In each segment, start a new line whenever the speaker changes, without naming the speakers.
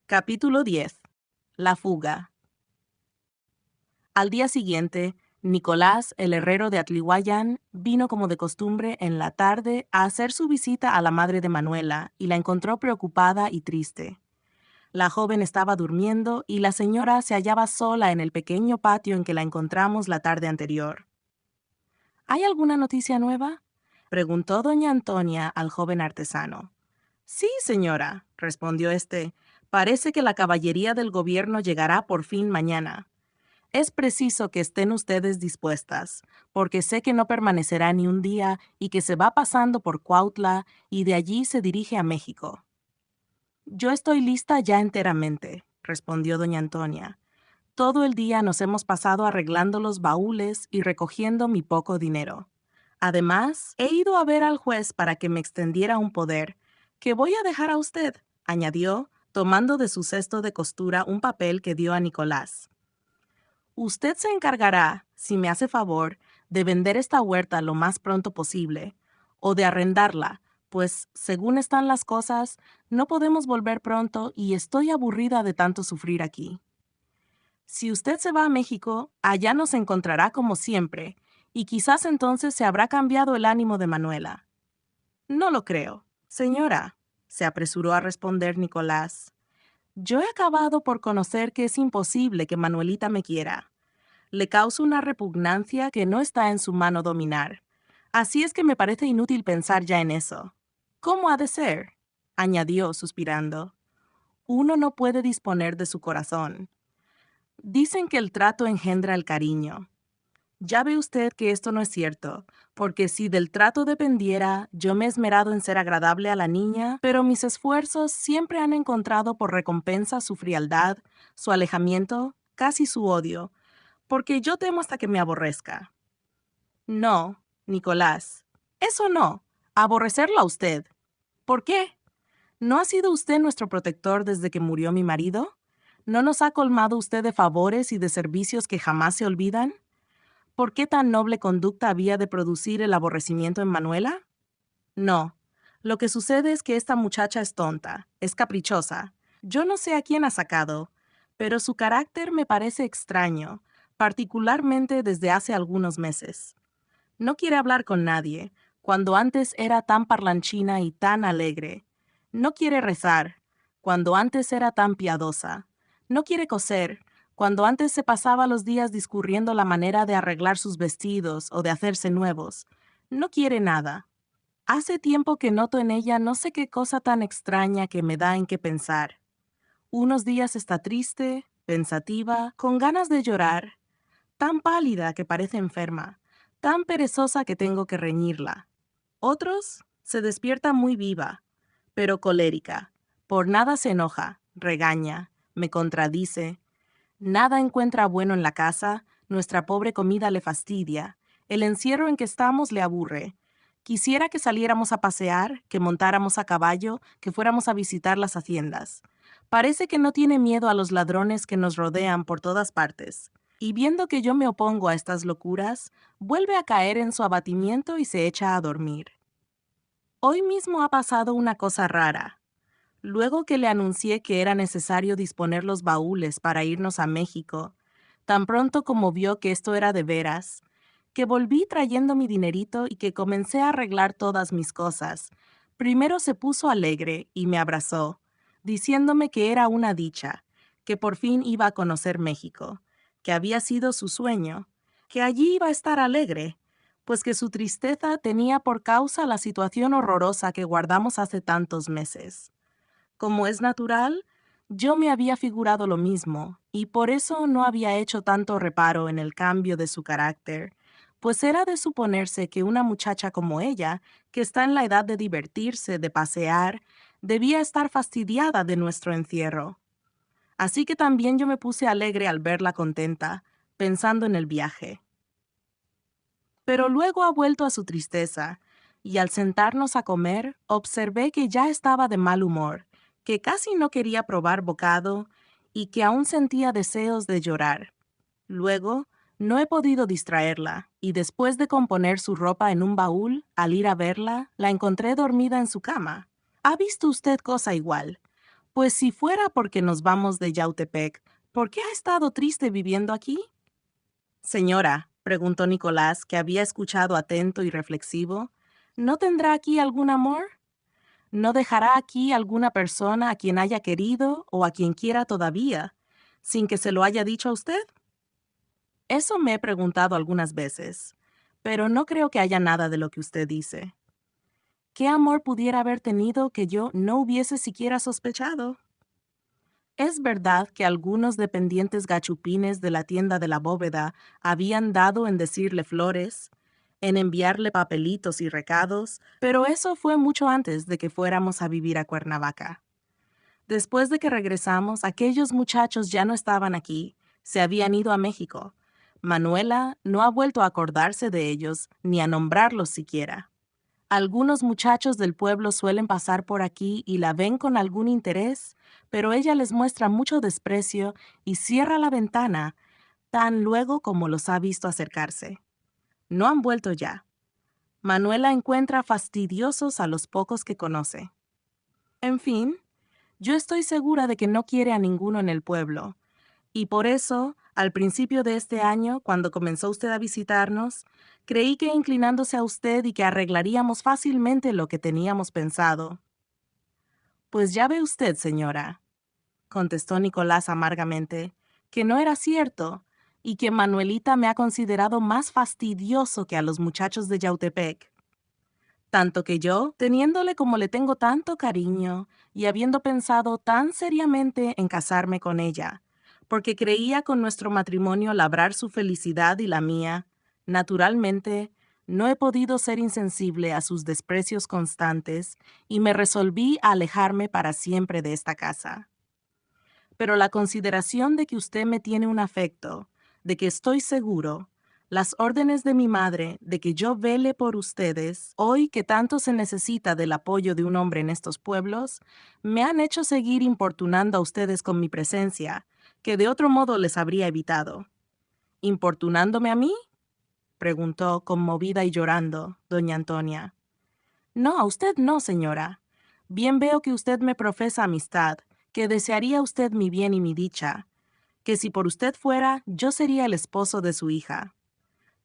Capítulo 10. La fuga. Al día siguiente, Nicolás, el herrero de Atlihuayán, vino como de costumbre en la tarde a hacer su visita a la madre de Manuela y la encontró preocupada y triste. La joven estaba durmiendo y la señora se hallaba sola en el pequeño patio en que la encontramos la tarde anterior. ¿Hay alguna noticia nueva?, preguntó doña Antonia al joven artesano. Sí, señora, respondió éste. Parece que la caballería del gobierno llegará por fin mañana. Es preciso que estén ustedes dispuestas, porque sé que no permanecerá ni un día y que se va pasando por Cuautla y de allí se dirige a México. Yo estoy lista ya enteramente, respondió doña Antonia. Todo el día nos hemos pasado arreglando los baúles y recogiendo mi poco dinero. Además, he ido a ver al juez para que me extendiera un poder, que voy a dejar a usted, añadió, tomando de su cesto de costura un papel que dio a Nicolás. Usted se encargará, si me hace favor, de vender esta huerta lo más pronto posible, o de arrendarla, pues, según están las cosas, no podemos volver pronto y estoy aburrida de tanto sufrir aquí. Si usted se va a México, allá nos encontrará como siempre, y quizás entonces se habrá cambiado el ánimo de Manuela. No lo creo, señora, se apresuró a responder Nicolás. Yo he acabado por conocer que es imposible que Manuelita me quiera. Le causa una repugnancia que no está en su mano dominar. Así es que me parece inútil pensar ya en eso. ¿Cómo ha de ser?, añadió, suspirando. Uno no puede disponer de su corazón. Dicen que el trato engendra el cariño. Ya ve usted que esto no es cierto, porque si del trato dependiera, yo me he esmerado en ser agradable a la niña, pero mis esfuerzos siempre han encontrado por recompensa su frialdad, su alejamiento, casi su odio, porque yo temo hasta que me aborrezca. No, Nicolás, eso no, aborrecerlo a usted. ¿Por qué? ¿No ha sido usted nuestro protector desde que murió mi marido? ¿No nos ha colmado usted de favores y de servicios que jamás se olvidan? ¿Por qué tan noble conducta había de producir el aborrecimiento en Manuela? No, lo que sucede es que esta muchacha es tonta, es caprichosa. Yo no sé a quién ha sacado, pero su carácter me parece extraño, particularmente desde hace algunos meses. No quiere hablar con nadie, cuando antes era tan parlanchina y tan alegre. No quiere rezar, cuando antes era tan piadosa. No quiere coser, cuando antes se pasaba los días discurriendo la manera de arreglar sus vestidos o de hacerse nuevos. No quiere nada. Hace tiempo que noto en ella no sé qué cosa tan extraña que me da en qué pensar. Unos días está triste, pensativa, con ganas de llorar, tan pálida que parece enferma, tan perezosa que tengo que reñirla. Otros se despierta muy viva, pero colérica. Por nada se enoja, regaña, me contradice. Nada encuentra bueno en la casa, nuestra pobre comida le fastidia, el encierro en que estamos le aburre. Quisiera que saliéramos a pasear, que montáramos a caballo, que fuéramos a visitar las haciendas. Parece que no tiene miedo a los ladrones que nos rodean por todas partes. Y viendo que yo me opongo a estas locuras, vuelve a caer en su abatimiento y se echa a dormir. Hoy mismo ha pasado una cosa rara. Luego que le anuncié que era necesario disponer los baúles para irnos a México, tan pronto como vio que esto era de veras, que volví trayendo mi dinerito y que comencé a arreglar todas mis cosas, primero se puso alegre y me abrazó, diciéndome que era una dicha, que por fin iba a conocer México, que había sido su sueño, que allí iba a estar alegre, pues que su tristeza tenía por causa la situación horrorosa que guardamos hace tantos meses. Como es natural, yo me había figurado lo mismo, y por eso no había hecho tanto reparo en el cambio de su carácter, pues era de suponerse que una muchacha como ella, que está en la edad de divertirse, de pasear, debía estar fastidiada de nuestro encierro. Así que también yo me puse alegre al verla contenta, pensando en el viaje. Pero luego ha vuelto a su tristeza, y al sentarnos a comer, observé que ya estaba de mal humor, que casi no quería probar bocado y que aún sentía deseos de llorar. Luego, no he podido distraerla, y después de componer su ropa en un baúl, al ir a verla, la encontré dormida en su cama. ¿Ha visto usted cosa igual? Pues si fuera porque nos vamos de Yautepec, ¿por qué ha estado triste viviendo aquí? Señora, preguntó Nicolás, que había escuchado atento y reflexivo, ¿no tendrá aquí algún amor? ¿No dejará aquí alguna persona a quien haya querido o a quien quiera todavía, sin que se lo haya dicho a usted? Eso me he preguntado algunas veces, pero no creo que haya nada de lo que usted dice. ¿Qué amor pudiera haber tenido que yo no hubiese siquiera sospechado? Es verdad que algunos dependientes gachupines de la tienda de la bóveda habían dado en decirle flores, en enviarle papelitos y recados, pero eso fue mucho antes de que fuéramos a vivir a Cuernavaca. Después de que regresamos, aquellos muchachos ya no estaban aquí, se habían ido a México. Manuela no ha vuelto a acordarse de ellos ni a nombrarlos siquiera. Algunos muchachos del pueblo suelen pasar por aquí y la ven con algún interés, pero ella les muestra mucho desprecio y cierra la ventana tan luego como los ha visto acercarse. No han vuelto ya. Manuela encuentra fastidiosos a los pocos que conoce. En fin, yo estoy segura de que no quiere a ninguno en el pueblo, y por eso, al principio de este año, cuando comenzó usted a visitarnos, creí que inclinándose a usted y que arreglaríamos fácilmente lo que teníamos pensado. Pues ya ve usted, señora, contestó Nicolás amargamente, que no era cierto, y que Manuelita me ha considerado más fastidioso que a los muchachos de Yautepec. Tanto que yo, teniéndole como le tengo tanto cariño, y habiendo pensado tan seriamente en casarme con ella, porque creía con nuestro matrimonio labrar su felicidad y la mía, naturalmente, no he podido ser insensible a sus desprecios constantes y me resolví a alejarme para siempre de esta casa. Pero la consideración de que usted me tiene un afecto, de que estoy seguro, las órdenes de mi madre de que yo vele por ustedes, hoy que tanto se necesita del apoyo de un hombre en estos pueblos, me han hecho seguir importunando a ustedes con mi presencia, que de otro modo les habría evitado. ¿Importunándome a mí?, preguntó, conmovida y llorando, doña Antonia. No, a usted no, señora. Bien veo que usted me profesa amistad, que desearía usted mi bien y mi dicha, que si por usted fuera, yo sería el esposo de su hija.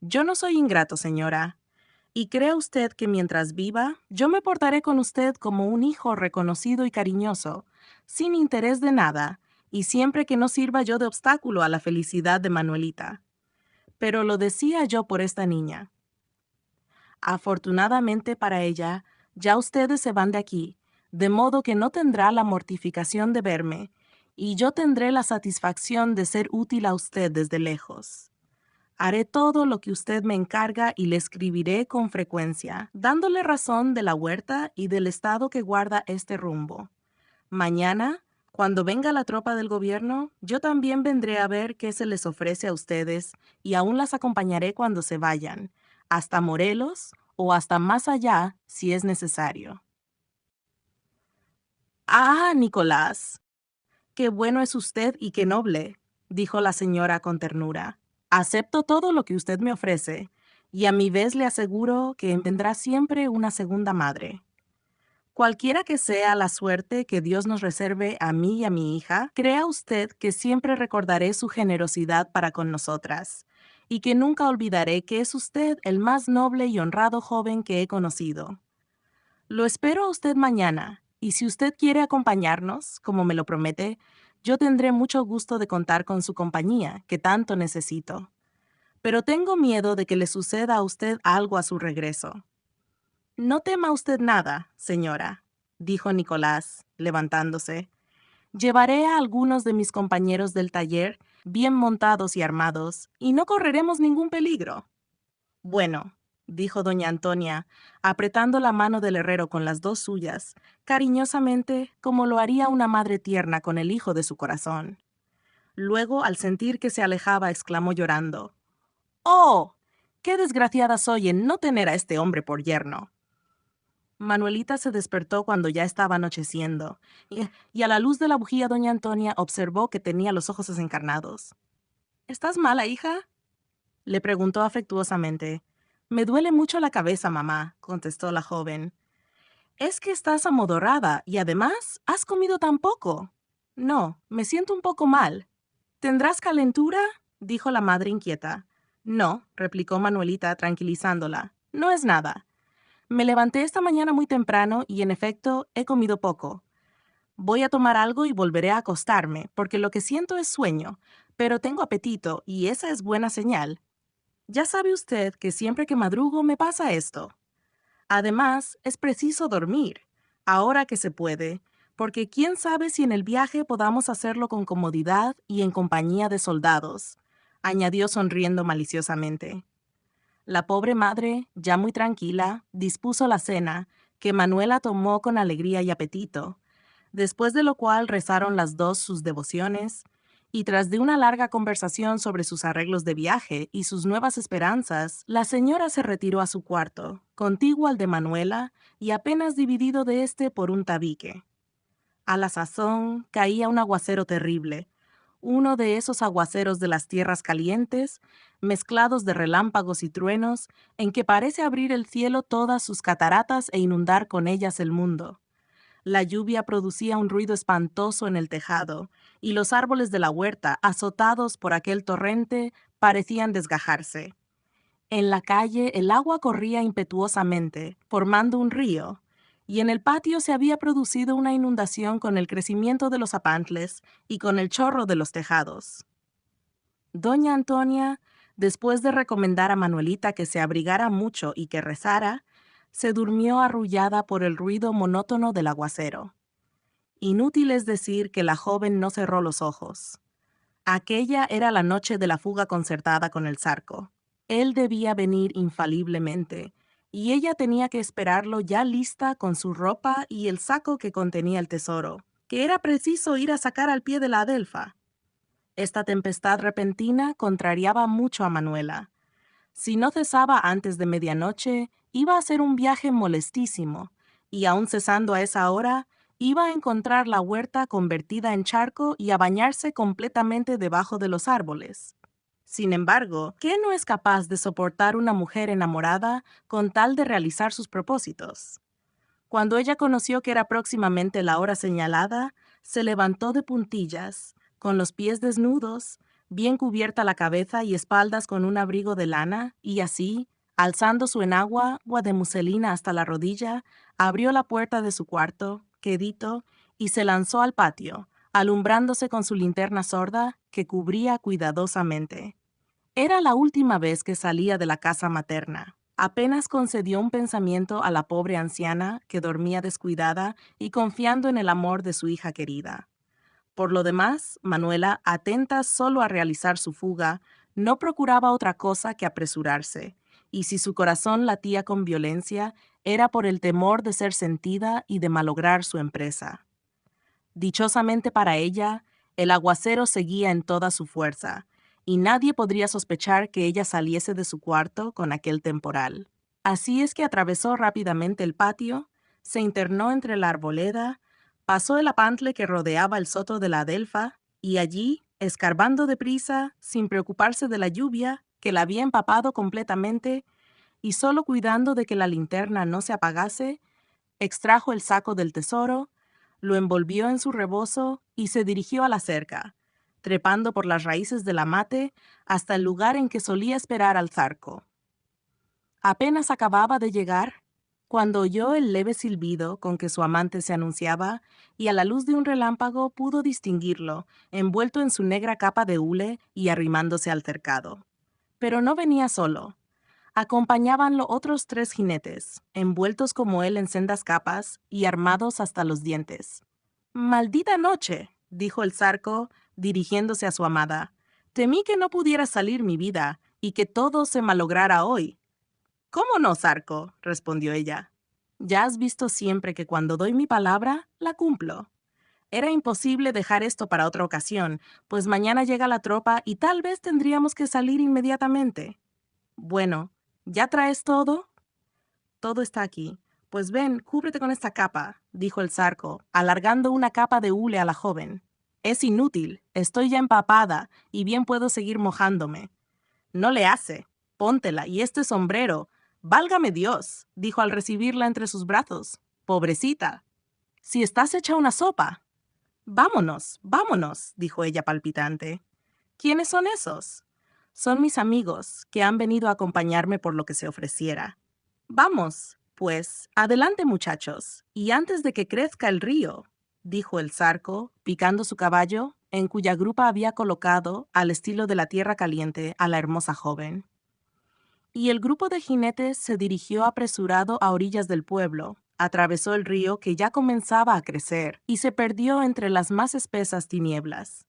Yo no soy ingrato, señora, y crea usted que mientras viva, yo me portaré con usted como un hijo reconocido y cariñoso, sin interés de nada, y siempre que no sirva yo de obstáculo a la felicidad de Manuelita. Pero lo decía yo por esta niña. Afortunadamente para ella, ya ustedes se van de aquí, de modo que no tendrá la mortificación de verme, y yo tendré la satisfacción de ser útil a usted desde lejos. Haré todo lo que usted me encarga y le escribiré con frecuencia, dándole razón de la huerta y del estado que guarda este rumbo. Mañana, cuando venga la tropa del gobierno, yo también vendré a ver qué se les ofrece a ustedes y aún las acompañaré cuando se vayan, hasta Morelos o hasta más allá si es necesario. Ah, Nicolás, qué bueno es usted y qué noble, dijo la señora con ternura. Acepto todo lo que usted me ofrece, y a mi vez le aseguro que tendrá siempre una segunda madre. Cualquiera que sea la suerte que Dios nos reserve a mí y a mi hija, crea usted que siempre recordaré su generosidad para con nosotras, y que nunca olvidaré que es usted el más noble y honrado joven que he conocido. Lo espero a usted mañana, y si usted quiere acompañarnos, como me lo promete, yo tendré mucho gusto de contar con su compañía, que tanto necesito. Pero tengo miedo de que le suceda a usted algo a su regreso. No tema usted nada, señora, dijo Nicolás, levantándose. Llevaré a algunos de mis compañeros del taller, bien montados y armados, y no correremos ningún peligro. Bueno, dijo doña Antonia, apretando la mano del herrero con las dos suyas, cariñosamente, como lo haría una madre tierna con el hijo de su corazón. Luego, al sentir que se alejaba, exclamó llorando: «¡Oh! ¡Qué desgraciada soy en no tener a este hombre por yerno!». Manuelita se despertó cuando ya estaba anocheciendo, y a la luz de la bujía doña Antonia observó que tenía los ojos desencarnados. «¿Estás mala, hija?», le preguntó afectuosamente. «Me duele mucho la cabeza, mamá», contestó la joven. Es que estás amodorrada y además has comido tan poco. No, me siento un poco mal. ¿Tendrás calentura? Dijo la madre inquieta. No, replicó Manuelita tranquilizándola. No es nada. Me levanté esta mañana muy temprano y en efecto he comido poco. Voy a tomar algo y volveré a acostarme, porque lo que siento es sueño, pero tengo apetito y esa es buena señal. Ya sabe usted que siempre que madrugo me pasa esto. Además, es preciso dormir, ahora que se puede, porque quién sabe si en el viaje podamos hacerlo con comodidad y en compañía de soldados, añadió sonriendo maliciosamente. La pobre madre, ya muy tranquila, dispuso la cena, que Manuela tomó con alegría y apetito, después de lo cual rezaron las dos sus devociones, y tras de una larga conversación sobre sus arreglos de viaje y sus nuevas esperanzas, la señora se retiró a su cuarto, contiguo al de Manuela y apenas dividido de éste por un tabique. A la sazón caía un aguacero terrible, uno de esos aguaceros de las tierras calientes, mezclados de relámpagos y truenos, en que parece abrir el cielo todas sus cataratas e inundar con ellas el mundo. La lluvia producía un ruido espantoso en el tejado, y los árboles de la huerta, azotados por aquel torrente, parecían desgajarse. En la calle el agua corría impetuosamente, formando un río, y en el patio se había producido una inundación con el crecimiento de los apantles y con el chorro de los tejados. Doña Antonia, después de recomendar a Manuelita que se abrigara mucho y que rezara, se durmió arrullada por el ruido monótono del aguacero. Inútil es decir que la joven no cerró los ojos. Aquella era la noche de la fuga concertada con el Zarco. Él debía venir infaliblemente, y ella tenía que esperarlo ya lista con su ropa y el saco que contenía el tesoro, que era preciso ir a sacar al pie de la Adelfa. Esta tempestad repentina contrariaba mucho a Manuela. Si no cesaba antes de medianoche, iba a ser un viaje molestísimo, y aun cesando a esa hora, iba a encontrar la huerta convertida en charco y a bañarse completamente debajo de los árboles. Sin embargo, ¿qué no es capaz de soportar una mujer enamorada con tal de realizar sus propósitos? Cuando ella conoció que era próximamente la hora señalada, se levantó de puntillas, con los pies desnudos, bien cubierta la cabeza y espaldas con un abrigo de lana, y así, alzando su enagua de muselina hasta la rodilla, abrió la puerta de su cuarto, quedito, y se lanzó al patio, alumbrándose con su linterna sorda que cubría cuidadosamente. Era la última vez que salía de la casa materna. Apenas concedió un pensamiento a la pobre anciana que dormía descuidada y confiando en el amor de su hija querida. Por lo demás, Manuela, atenta solo a realizar su fuga, no procuraba otra cosa que apresurarse, y si su corazón latía con violencia, era por el temor de ser sentida y de malograr su empresa. Dichosamente para ella, el aguacero seguía en toda su fuerza, y nadie podría sospechar que ella saliese de su cuarto con aquel temporal. Así es que atravesó rápidamente el patio, se internó entre la arboleda, pasó el apantle que rodeaba el soto de la Adelfa, y allí, escarbando deprisa, sin preocuparse de la lluvia, que la había empapado completamente, y solo cuidando de que la linterna no se apagase, extrajo el saco del tesoro, lo envolvió en su rebozo y se dirigió a la cerca, trepando por las raíces del amate hasta el lugar en que solía esperar al Zarco. Apenas acababa de llegar, cuando oyó el leve silbido con que su amante se anunciaba, y a la luz de un relámpago pudo distinguirlo, envuelto en su negra capa de hule y arrimándose al cercado. Pero no venía solo. Acompañábanlo otros 3 jinetes, envueltos como él en sendas capas y armados hasta los dientes. «¡Maldita noche!», dijo el Zarco, dirigiéndose a su amada. «Temí que no pudiera salir mi vida y que todo se malograra hoy». «¿Cómo no, Zarco?», respondió ella. «Ya has visto siempre que cuando doy mi palabra, la cumplo. Era imposible dejar esto para otra ocasión, pues mañana llega la tropa y tal vez tendríamos que salir inmediatamente». «Bueno, ¿ya traes todo?» «Todo está aquí. Pues ven, cúbrete con esta capa», dijo el Zarco, alargando una capa de hule a la joven. «Es inútil, estoy ya empapada y bien puedo seguir mojándome». «No le hace. Póntela y este sombrero. ¡Válgame Dios!», dijo al recibirla entre sus brazos. Pobrecita, si estás hecha una sopa. Vámonos, vámonos, dijo ella palpitante. ¿Quiénes son esos? Son mis amigos, que han venido a acompañarme por lo que se ofreciera. Vamos, pues, adelante muchachos, y antes de que crezca el río, dijo el zarco, picando su caballo, en cuya grupa había colocado, al estilo de la tierra caliente, a la hermosa joven. Y el grupo de jinetes se dirigió apresurado a orillas del pueblo, atravesó el río que ya comenzaba a crecer y se perdió entre las más espesas tinieblas.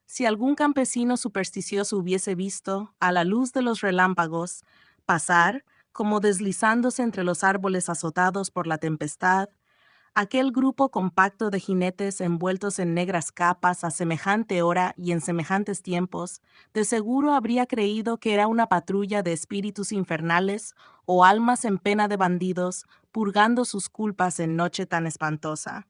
Si algún campesino supersticioso hubiese visto, a la luz de los relámpagos, pasar, como deslizándose entre los árboles azotados por la tempestad, aquel grupo compacto de jinetes envueltos en negras capas a semejante hora y en semejantes tiempos, de seguro habría creído que era una patrulla de espíritus infernales o almas en pena de bandidos, purgando sus culpas en noche tan espantosa.